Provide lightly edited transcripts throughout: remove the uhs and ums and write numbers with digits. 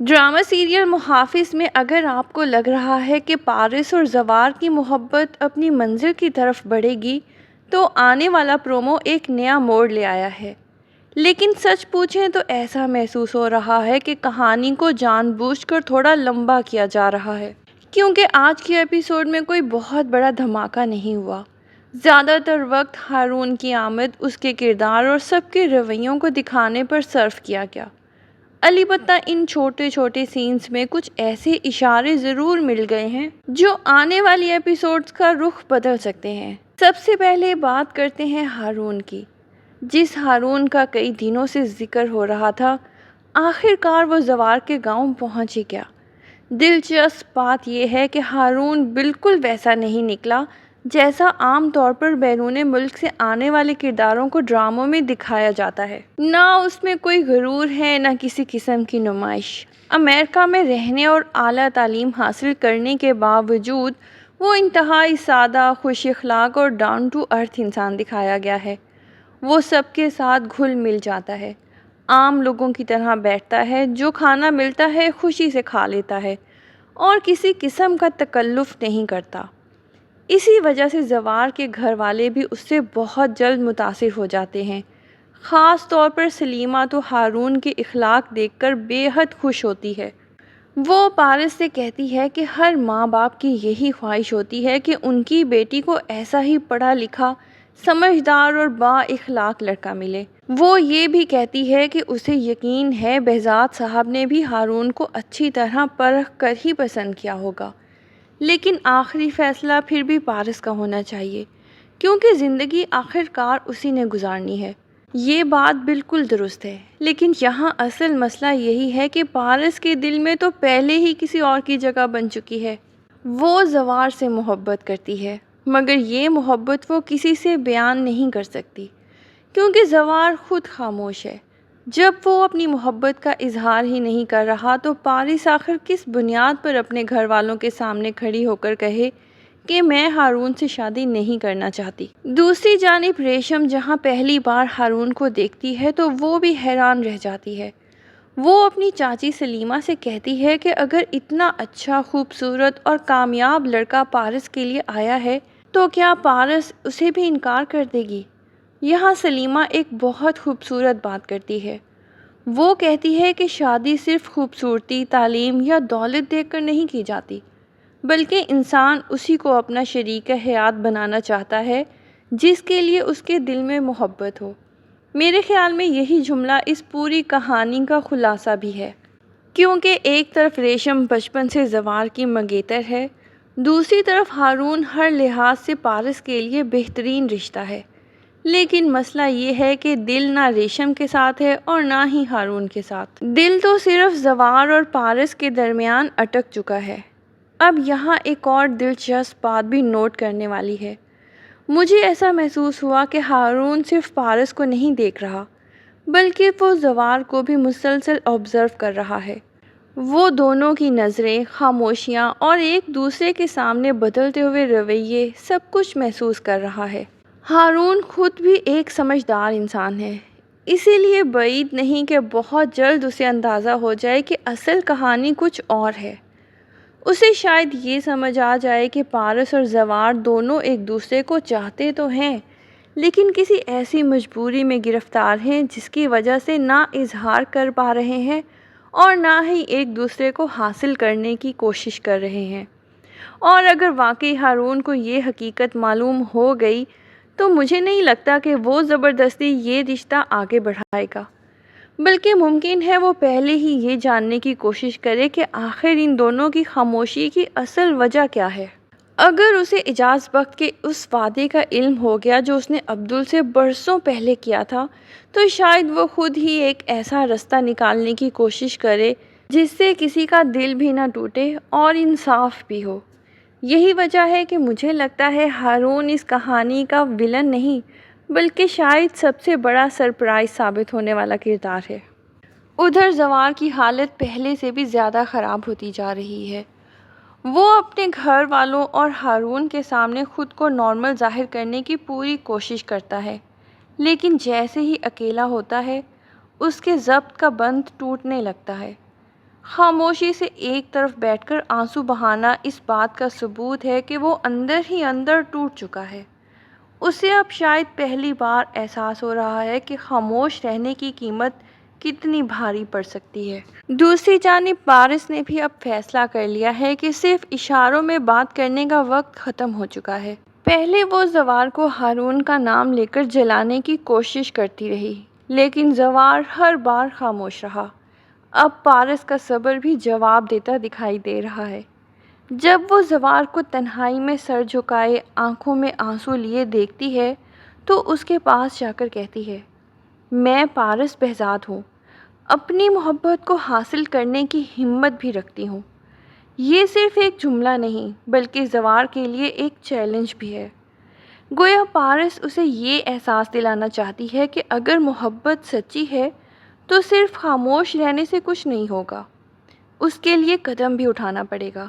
Drama serial محافظ میں اگر آپ کو لگ رہا ہے کہ پارس اور زوار کی محبت اپنی منزل کی طرف بڑھے گی تو آنے والا پرومو ایک نیا موڑ لے آیا ہے، لیکن سچ پوچھیں تو ایسا محسوس ہو رہا ہے کہ کہانی کو جان بوجھ کر تھوڑا لمبا کیا جا رہا ہے، کیونکہ آج کے ایپیسوڈ میں کوئی بہت بڑا دھماکہ نہیں ہوا۔ زیادہ تر وقت ہارون کی آمد، اس کے کردار اور سب کے رویوں کو دکھانے پر صرف کیا گیا۔ البتہ ان چھوٹے چھوٹے سینز میں کچھ ایسے اشارے ضرور مل گئے ہیں جو آنے والی ایپیسوڈز کا رخ بدل سکتے ہیں۔ سب سے پہلے بات کرتے ہیں ہارون کی۔ جس ہارون کا کئی دنوں سے ذکر ہو رہا تھا، آخر کار وہ زوار کے گاؤں پہنچ ہی گیا۔ دلچسپ بات یہ ہے کہ ہارون بالکل ویسا نہیں نکلا جیسا عام طور پر بیرون ملک سے آنے والے کرداروں کو ڈراموں میں دکھایا جاتا ہے۔ نہ اس میں کوئی غرور ہے، نہ کسی قسم کی نمائش۔ امریکہ میں رہنے اور اعلیٰ تعلیم حاصل کرنے کے باوجود وہ انتہائی سادہ، خوش اخلاق اور ڈاؤن ٹو ارتھ انسان دکھایا گیا ہے۔ وہ سب کے ساتھ گھل مل جاتا ہے، عام لوگوں کی طرح بیٹھتا ہے، جو کھانا ملتا ہے خوشی سے کھا لیتا ہے اور کسی قسم کا تکلف نہیں کرتا۔ اسی وجہ سے زوار کے گھر والے بھی اس سے بہت جلد متاثر ہو جاتے ہیں۔ خاص طور پر سلیمہ تو ہارون کے اخلاق دیکھ کر بے حد خوش ہوتی ہے۔ وہ پارس سے کہتی ہے کہ ہر ماں باپ کی یہی خواہش ہوتی ہے کہ ان کی بیٹی کو ایسا ہی پڑھا لکھا، سمجھدار اور با اخلاق لڑکا ملے۔ وہ یہ بھی کہتی ہے کہ اسے یقین ہے بہزاد صاحب نے بھی ہارون کو اچھی طرح پرکھ کر ہی پسند کیا ہوگا، لیکن آخری فیصلہ پھر بھی پارس کا ہونا چاہیے، کیونکہ زندگی آخر کار اسی نے گزارنی ہے۔ یہ بات بالکل درست ہے، لیکن یہاں اصل مسئلہ یہی ہے کہ پارس کے دل میں تو پہلے ہی کسی اور کی جگہ بن چکی ہے۔ وہ زوار سے محبت کرتی ہے، مگر یہ محبت وہ کسی سے بیان نہیں کر سکتی، کیونکہ زوار خود خاموش ہے۔ جب وہ اپنی محبت کا اظہار ہی نہیں کر رہا تو پارس آخر کس بنیاد پر اپنے گھر والوں کے سامنے کھڑی ہو کر کہے کہ میں ہارون سے شادی نہیں کرنا چاہتی؟ دوسری جانب ریشم جہاں پہلی بار ہارون کو دیکھتی ہے تو وہ بھی حیران رہ جاتی ہے۔ وہ اپنی چاچی سلیمہ سے کہتی ہے کہ اگر اتنا اچھا، خوبصورت اور کامیاب لڑکا پارس کے لیے آیا ہے تو کیا پارس اسے بھی انکار کر دے گی؟ یہاں سلیمہ ایک بہت خوبصورت بات کرتی ہے۔ وہ کہتی ہے کہ شادی صرف خوبصورتی، تعلیم یا دولت دیکھ کر نہیں کی جاتی، بلکہ انسان اسی کو اپنا شریک حیات بنانا چاہتا ہے جس کے لیے اس کے دل میں محبت ہو۔ میرے خیال میں یہی جملہ اس پوری کہانی کا خلاصہ بھی ہے، کیونکہ ایک طرف ریشم بچپن سے زوار کی منگیتر ہے، دوسری طرف ہارون ہر لحاظ سے پارس کے لیے بہترین رشتہ ہے۔ لیکن مسئلہ یہ ہے کہ دل نہ ریشم کے ساتھ ہے اور نہ ہی ہارون کے ساتھ۔ دل تو صرف زوار اور پارس کے درمیان اٹک چکا ہے۔ اب یہاں ایک اور دلچسپ بات بھی نوٹ کرنے والی ہے۔ مجھے ایسا محسوس ہوا کہ ہارون صرف پارس کو نہیں دیکھ رہا، بلکہ وہ زوار کو بھی مسلسل آبزرو کر رہا ہے۔ وہ دونوں کی نظریں، خاموشیاں اور ایک دوسرے کے سامنے بدلتے ہوئے رویے سب کچھ محسوس کر رہا ہے۔ ہارون خود بھی ایک سمجھدار انسان ہے، اسی لیے بعید نہیں کہ بہت جلد اسے اندازہ ہو جائے کہ اصل کہانی کچھ اور ہے۔ اسے شاید یہ سمجھ آ جائے کہ پارس اور زوار دونوں ایک دوسرے کو چاہتے تو ہیں، لیکن کسی ایسی مجبوری میں گرفتار ہیں جس کی وجہ سے نہ اظہار کر پا رہے ہیں اور نہ ہی ایک دوسرے کو حاصل کرنے کی کوشش کر رہے ہیں۔ اور اگر واقعی ہارون کو یہ حقیقت معلوم ہو گئی تو مجھے نہیں لگتا کہ وہ زبردستی یہ رشتہ آگے بڑھائے گا، بلکہ ممکن ہے وہ پہلے ہی یہ جاننے کی کوشش کرے کہ آخر ان دونوں کی خاموشی کی اصل وجہ کیا ہے۔ اگر اسے اعجاز بخت کے اس وعدے کا علم ہو گیا جو اس نے عبدل سے برسوں پہلے کیا تھا تو شاید وہ خود ہی ایک ایسا رستہ نکالنے کی کوشش کرے جس سے کسی کا دل بھی نہ ٹوٹے اور انصاف بھی ہو۔ یہی وجہ ہے کہ مجھے لگتا ہے ہارون اس کہانی کا ویلن نہیں، بلکہ شاید سب سے بڑا سرپرائز ثابت ہونے والا کردار ہے۔ ادھر زوار کی حالت پہلے سے بھی زیادہ خراب ہوتی جا رہی ہے۔ وہ اپنے گھر والوں اور ہارون کے سامنے خود کو نارمل ظاہر کرنے کی پوری کوشش کرتا ہے، لیکن جیسے ہی اکیلا ہوتا ہے اس کے ضبط کا بند ٹوٹنے لگتا ہے۔ خاموشی سے ایک طرف بیٹھ کر آنسو بہانا اس بات کا ثبوت ہے کہ وہ اندر ہی اندر ٹوٹ چکا ہے۔ اسے اب شاید پہلی بار احساس ہو رہا ہے کہ خاموش رہنے کی قیمت کتنی بھاری پڑ سکتی ہے۔ دوسری جانب پارس نے بھی اب فیصلہ کر لیا ہے کہ صرف اشاروں میں بات کرنے کا وقت ختم ہو چکا ہے۔ پہلے وہ زوار کو ہارون کا نام لے کر جلانے کی کوشش کرتی رہی، لیکن زوار ہر بار خاموش رہا۔ اب پارس کا صبر بھی جواب دیتا دکھائی دے رہا ہے۔ جب وہ زوار کو تنہائی میں سر جھکائے آنکھوں میں آنسو لیے دیکھتی ہے تو اس کے پاس جا کر کہتی ہے، میں پارس بہزاد ہوں، اپنی محبت کو حاصل کرنے کی ہمت بھی رکھتی ہوں۔ یہ صرف ایک جملہ نہیں بلکہ زوار کے لیے ایک چیلنج بھی ہے۔ گویا پارس اسے یہ احساس دلانا چاہتی ہے کہ اگر محبت سچی ہے تو صرف خاموش رہنے سے کچھ نہیں ہوگا، اس کے لیے قدم بھی اٹھانا پڑے گا۔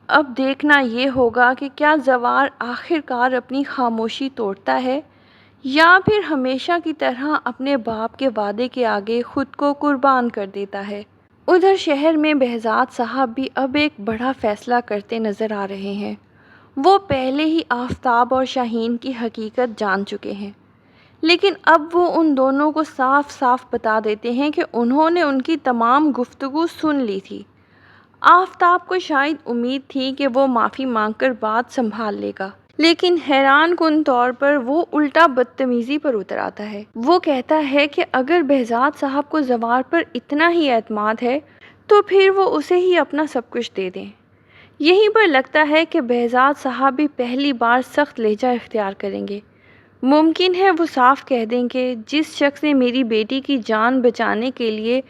اب دیکھنا یہ ہوگا کہ کیا زوار آخر کار اپنی خاموشی توڑتا ہے یا پھر ہمیشہ کی طرح اپنے باپ کے وعدے کے آگے خود کو قربان کر دیتا ہے۔ ادھر شہر میں بہزاد صاحب بھی اب ایک بڑا فیصلہ کرتے نظر آ رہے ہیں۔ وہ پہلے ہی آفتاب اور شاہین کی حقیقت جان چکے ہیں، لیکن اب وہ ان دونوں کو صاف صاف بتا دیتے ہیں کہ انہوں نے ان کی تمام گفتگو سن لی تھی۔ آفتاب کو شاید امید تھی کہ وہ معافی مانگ کر بات سنبھال لے گا، لیکن حیران کن طور پر وہ الٹا بدتمیزی پر اتر آتا ہے۔ وہ کہتا ہے کہ اگر بہزاد صاحب کو زوار پر اتنا ہی اعتماد ہے تو پھر وہ اسے ہی اپنا سب کچھ دے دیں۔ یہیں پر لگتا ہے کہ بہزاد صاحب بھی پہلی بار سخت لہجہ اختیار کریں گے۔ ممکن ہے وہ صاف کہہ دیں کہ جس شخص نے میری بیٹی کی جان بچانے کے لیے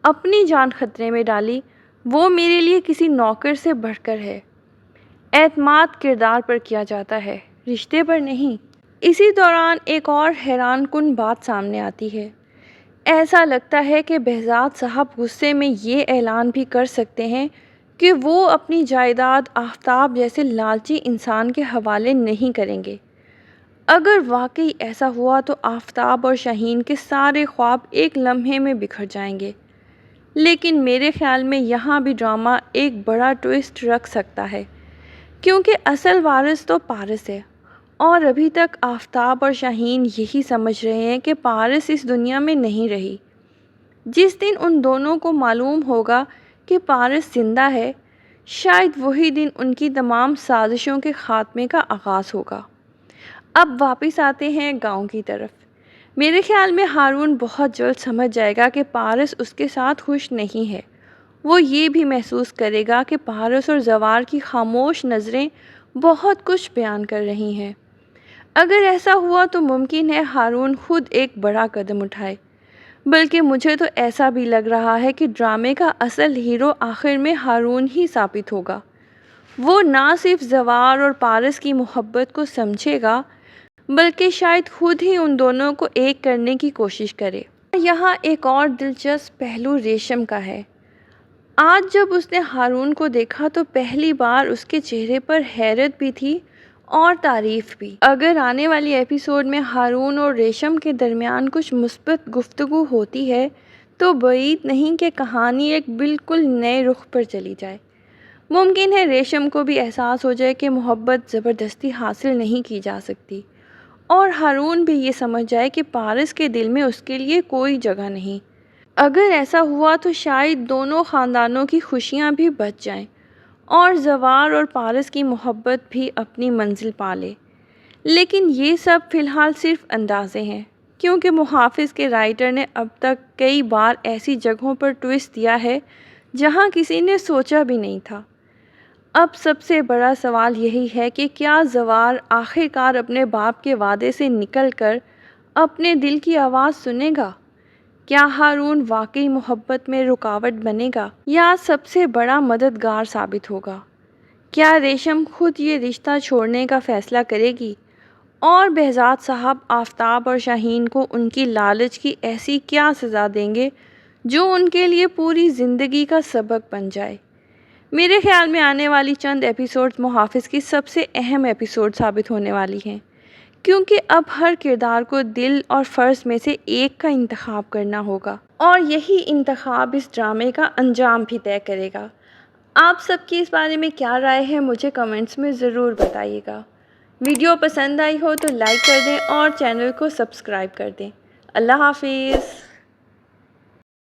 اپنی جان خطرے میں ڈالی وہ میرے لیے کسی نوکر سے بڑھ کر ہے۔ اعتماد کردار پر کیا جاتا ہے، رشتے پر نہیں۔ اسی دوران ایک اور حیران کن بات سامنے آتی ہے۔ ایسا لگتا ہے کہ بہزاد صاحب غصے میں یہ اعلان بھی کر سکتے ہیں کہ وہ اپنی جائیداد آفتاب جیسے لالچی انسان کے حوالے نہیں کریں گے۔ اگر واقعی ایسا ہوا تو آفتاب اور شاہین کے سارے خواب ایک لمحے میں بکھر جائیں گے۔ لیکن میرے خیال میں یہاں بھی ڈرامہ ایک بڑا ٹوئسٹ رکھ سکتا ہے، کیونکہ اصل وارث تو پارس ہے، اور ابھی تک آفتاب اور شاہین یہی سمجھ رہے ہیں کہ پارس اس دنیا میں نہیں رہی۔ جس دن ان دونوں کو معلوم ہوگا کہ پارس زندہ ہے، شاید وہی دن ان کی تمام سازشوں کے خاتمے کا آغاز ہوگا۔ اب واپس آتے ہیں گاؤں کی طرف۔ میرے خیال میں ہارون بہت جلد سمجھ جائے گا کہ پارس اس کے ساتھ خوش نہیں ہے۔ وہ یہ بھی محسوس کرے گا کہ پارس اور زوار کی خاموش نظریں بہت کچھ بیان کر رہی ہیں۔ اگر ایسا ہوا تو ممکن ہے ہارون خود ایک بڑا قدم اٹھائے، بلکہ مجھے تو ایسا بھی لگ رہا ہے کہ ڈرامے کا اصل ہیرو آخر میں ہارون ہی ثابت ہوگا۔ وہ نہ صرف زوار اور پارس کی محبت کو سمجھے گا بلکہ شاید خود ہی ان دونوں کو ایک کرنے کی کوشش کرے۔ یہاں ایک اور دلچسپ پہلو ریشم کا ہے۔ آج جب اس نے ہارون کو دیکھا تو پہلی بار اس کے چہرے پر حیرت بھی تھی اور تعریف بھی۔ اگر آنے والی ایپیسوڈ میں ہارون اور ریشم کے درمیان کچھ مثبت گفتگو ہوتی ہے تو بعید نہیں کہ کہانی ایک بالکل نئے رخ پر چلی جائے۔ ممکن ہے ریشم کو بھی احساس ہو جائے کہ محبت زبردستی حاصل نہیں کی جا سکتی، اور ہارون بھی یہ سمجھ جائے کہ پارس کے دل میں اس کے لیے کوئی جگہ نہیں۔ اگر ایسا ہوا تو شاید دونوں خاندانوں کی خوشیاں بھی بچ جائیں اور زوار اور پارس کی محبت بھی اپنی منزل پا لے۔ لیکن یہ سب فی الحال صرف اندازے ہیں، کیونکہ محافظ کے رائٹر نے اب تک کئی بار ایسی جگہوں پر ٹوئسٹ دیا ہے جہاں کسی نے سوچا بھی نہیں تھا۔ اب سب سے بڑا سوال یہی ہے کہ کیا زوار آخر کار اپنے باپ کے وعدے سے نکل کر اپنے دل کی آواز سنے گا؟ کیا ہارون واقعی محبت میں رکاوٹ بنے گا یا سب سے بڑا مددگار ثابت ہوگا؟ کیا ریشم خود یہ رشتہ چھوڑنے کا فیصلہ کرے گی؟ اور بہزاد صاحب آفتاب اور شاہین کو ان کی لالچ کی ایسی کیا سزا دیں گے جو ان کے لیے پوری زندگی کا سبق بن جائے؟ میرے خیال میں آنے والی چند ایپیسوڈز محافظ کی سب سے اہم ایپیسوڈ ثابت ہونے والی ہیں، کیونکہ اب ہر کردار کو دل اور فرض میں سے ایک کا انتخاب کرنا ہوگا، اور یہی انتخاب اس ڈرامے کا انجام بھی طے کرے گا۔ آپ سب کی اس بارے میں کیا رائے ہے مجھے کمنٹس میں ضرور بتائیے گا۔ ویڈیو پسند آئی ہو تو لائک کر دیں اور چینل کو سبسکرائب کر دیں۔ اللہ حافظ۔